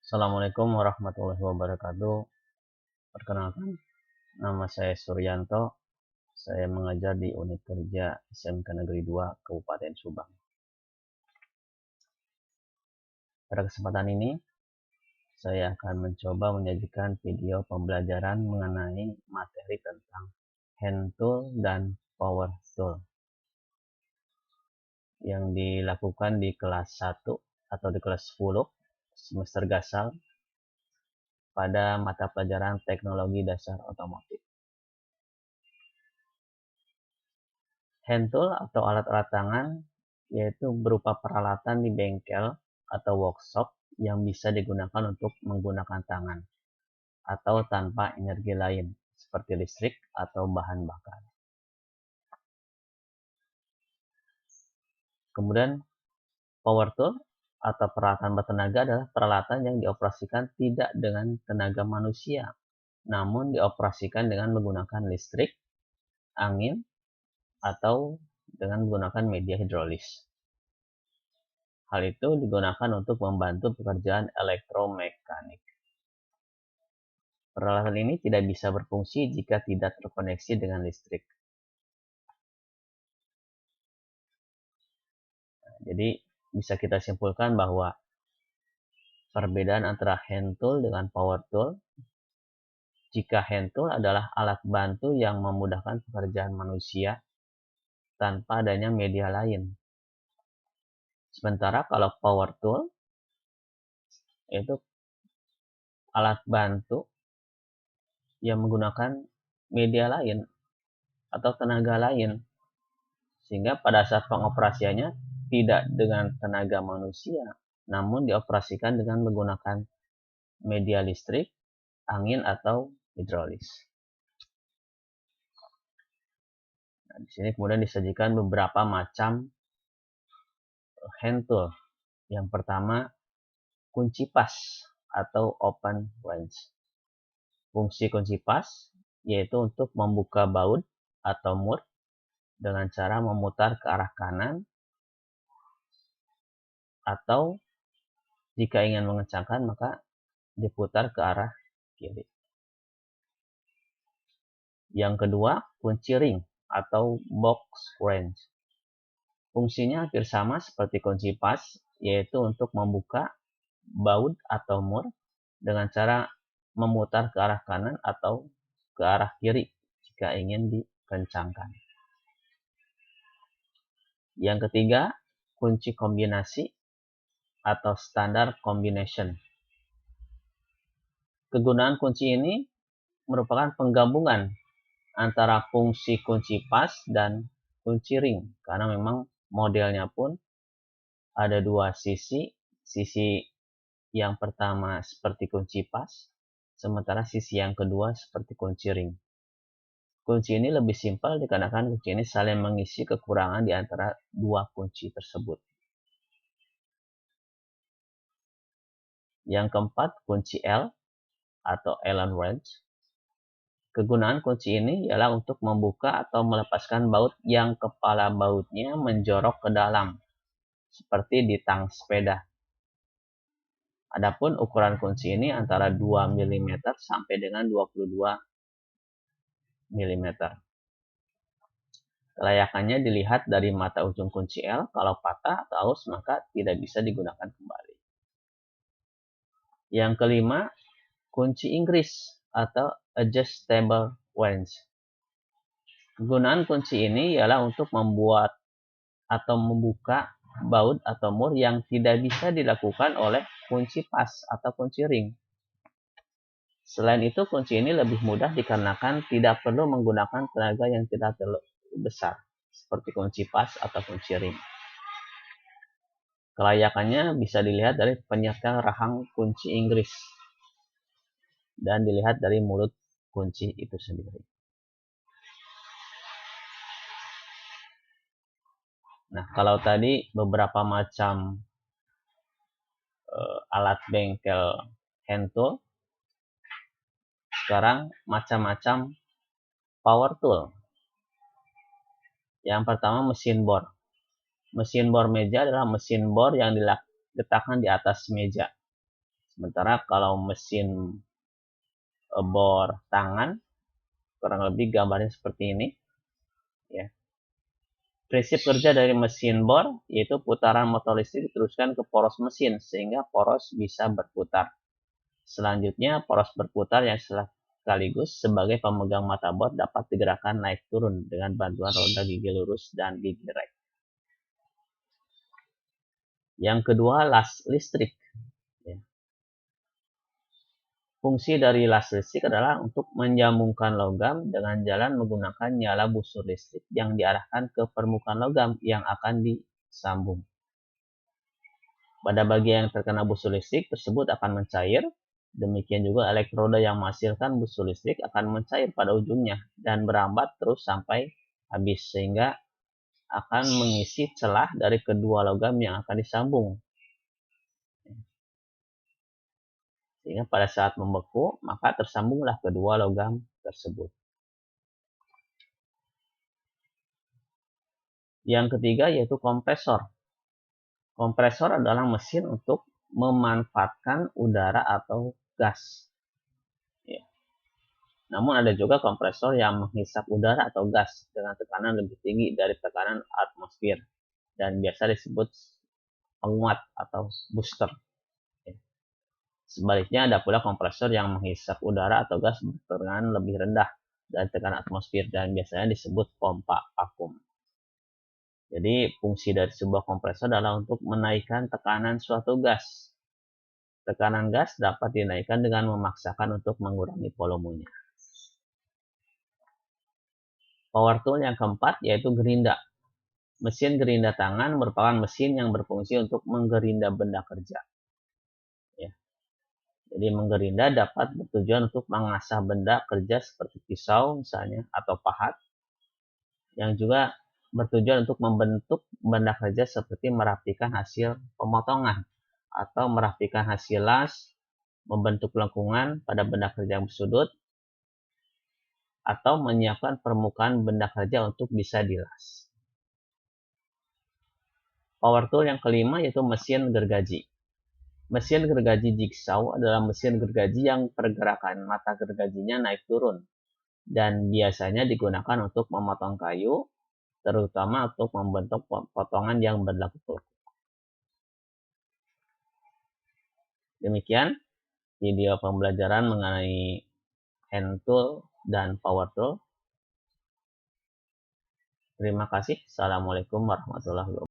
Assalamualaikum warahmatullahi wabarakatuh. Perkenalkan, nama saya Suryanto. Saya mengajar di unit kerja SMK Negeri 2 Kabupaten Subang. Pada kesempatan ini, saya akan mencoba menyajikan video pembelajaran mengenai materi tentang hand tool dan power tool yang dilakukan di kelas 1 atau di kelas 10 semester Gasal pada mata pelajaran Teknologi Dasar Otomotif. Hand tool atau alat-alat tangan yaitu berupa peralatan di bengkel atau workshop yang bisa digunakan untuk menggunakan tangan atau tanpa energi lain seperti listrik atau bahan bakar. Kemudian power tool atau peralatan bertenaga adalah peralatan yang dioperasikan tidak dengan tenaga manusia, namun dioperasikan dengan menggunakan listrik, angin, atau dengan menggunakan media hidrolis. Hal itu digunakan untuk membantu pekerjaan elektromekanik. Peralatan ini tidak bisa berfungsi jika tidak terkoneksi dengan listrik. Jadi bisa kita simpulkan bahwa perbedaan antara hand tool dengan power tool, jika hand tool adalah alat bantu yang memudahkan pekerjaan manusia tanpa adanya media lain. Sementara kalau power tool itu alat bantu yang menggunakan media lain atau tenaga lain, sehingga pada saat pengoperasiannya tidak dengan tenaga manusia, namun dioperasikan dengan menggunakan media listrik, angin, atau hidrolis. Nah, di sini kemudian disajikan beberapa macam hand tool. Yang pertama, kunci pas atau open wrench. Fungsi kunci pas yaitu untuk membuka baut atau mur dengan cara memutar ke arah kanan, atau jika ingin mengencangkan maka diputar ke arah kiri. Yang kedua, kunci ring atau box wrench. Fungsinya hampir sama seperti kunci pas, yaitu untuk membuka baut atau mur dengan cara memutar ke arah kanan atau ke arah kiri jika ingin dikencangkan. Yang ketiga, kunci kombinasi atau standard combination. Kegunaan kunci ini merupakan penggabungan antara fungsi kunci pas dan kunci ring, karena memang modelnya pun ada dua sisi. Sisi yang pertama seperti kunci pas, sementara sisi yang kedua seperti kunci ring. Kunci ini lebih simpel dikarenakan kunci ini saling mengisi kekurangan di antara dua kunci tersebut. Yang keempat, kunci L atau Allen wrench. Kegunaan kunci ini ialah untuk membuka atau melepaskan baut yang kepala bautnya menjorok ke dalam, seperti di tang sepeda. Adapun ukuran kunci ini antara 2 mm sampai dengan 22 mm. Kelayakannya dilihat dari mata ujung kunci L, kalau patah atau aus maka tidak bisa digunakan kembali. Yang kelima, kunci Inggris atau adjustable wrench. Kegunaan kunci ini ialah untuk membuat atau membuka baut atau mur yang tidak bisa dilakukan oleh kunci pas atau kunci ring. Selain itu, kunci ini lebih mudah dikarenakan tidak perlu menggunakan tenaga yang tidak terlalu besar, seperti kunci pas atau kunci ring. Kelayakannya bisa dilihat dari penyetel rahang kunci Inggris dan dilihat dari mulut kunci itu sendiri. Nah, kalau tadi beberapa macam alat bengkel hand tool, sekarang macam-macam power tool. Yang pertama, mesin bor. Mesin bor meja adalah mesin bor yang diletakkan di atas meja, Sementara kalau mesin bor tangan, kurang lebih gambarnya seperti ini. Ya. Prinsip kerja dari mesin bor yaitu putaran motor listrik diteruskan ke poros mesin sehingga poros bisa berputar. Selanjutnya, poros berputar yang sekaligus sebagai pemegang mata bor dapat digerakkan naik turun dengan bantuan roda gigi lurus dan gigi rek. Yang kedua, las listrik. Fungsi dari las listrik adalah untuk menyambungkan logam dengan jalan menggunakan nyala busur listrik yang diarahkan ke permukaan logam yang akan disambung. Pada bagian yang terkena busur listrik tersebut akan mencair. Demikian juga elektroda yang menghasilkan busur listrik akan mencair pada ujungnya dan berambat terus sampai habis sehingga akan mengisi celah dari kedua logam yang akan disambung. Sehingga pada saat membeku, maka tersambunglah kedua logam tersebut. Yang ketiga yaitu kompresor. Kompresor adalah mesin untuk memanfaatkan udara atau gas. Ya. Namun ada juga kompresor yang menghisap udara atau gas dengan tekanan lebih tinggi dari tekanan atmosfer dan biasa disebut penguat atau booster. Ya. Sebaliknya ada pula kompresor yang menghisap udara atau gas bertekanan lebih rendah dari tekanan atmosfer dan biasanya disebut pompa vakum. Jadi fungsi dari sebuah kompresor adalah untuk menaikkan tekanan suatu gas. Tekanan gas dapat dinaikkan dengan memaksakan untuk mengurangi volumenya. Power tool yang keempat yaitu gerinda. Mesin gerinda tangan merupakan mesin yang berfungsi untuk menggerinda benda kerja. Ya. Jadi menggerinda dapat bertujuan untuk mengasah benda kerja seperti pisau misalnya atau pahat, yang juga bertujuan untuk membentuk benda kerja seperti merapikan hasil pemotongan atau merapikan hasil las, membentuk lengkungan pada benda kerja yang bersudut, atau menyiapkan permukaan benda kerja untuk bisa dilas. Power tool yang kelima yaitu mesin gergaji. Mesin gergaji jigsaw adalah mesin gergaji yang pergerakan mata gergajinya naik turun dan biasanya digunakan untuk memotong kayu, terutama untuk membentuk potongan yang berlekuk. Demikian video pembelajaran mengenai hand tool dan power tool. Terima kasih. Assalamualaikum warahmatullahi wabarakatuh.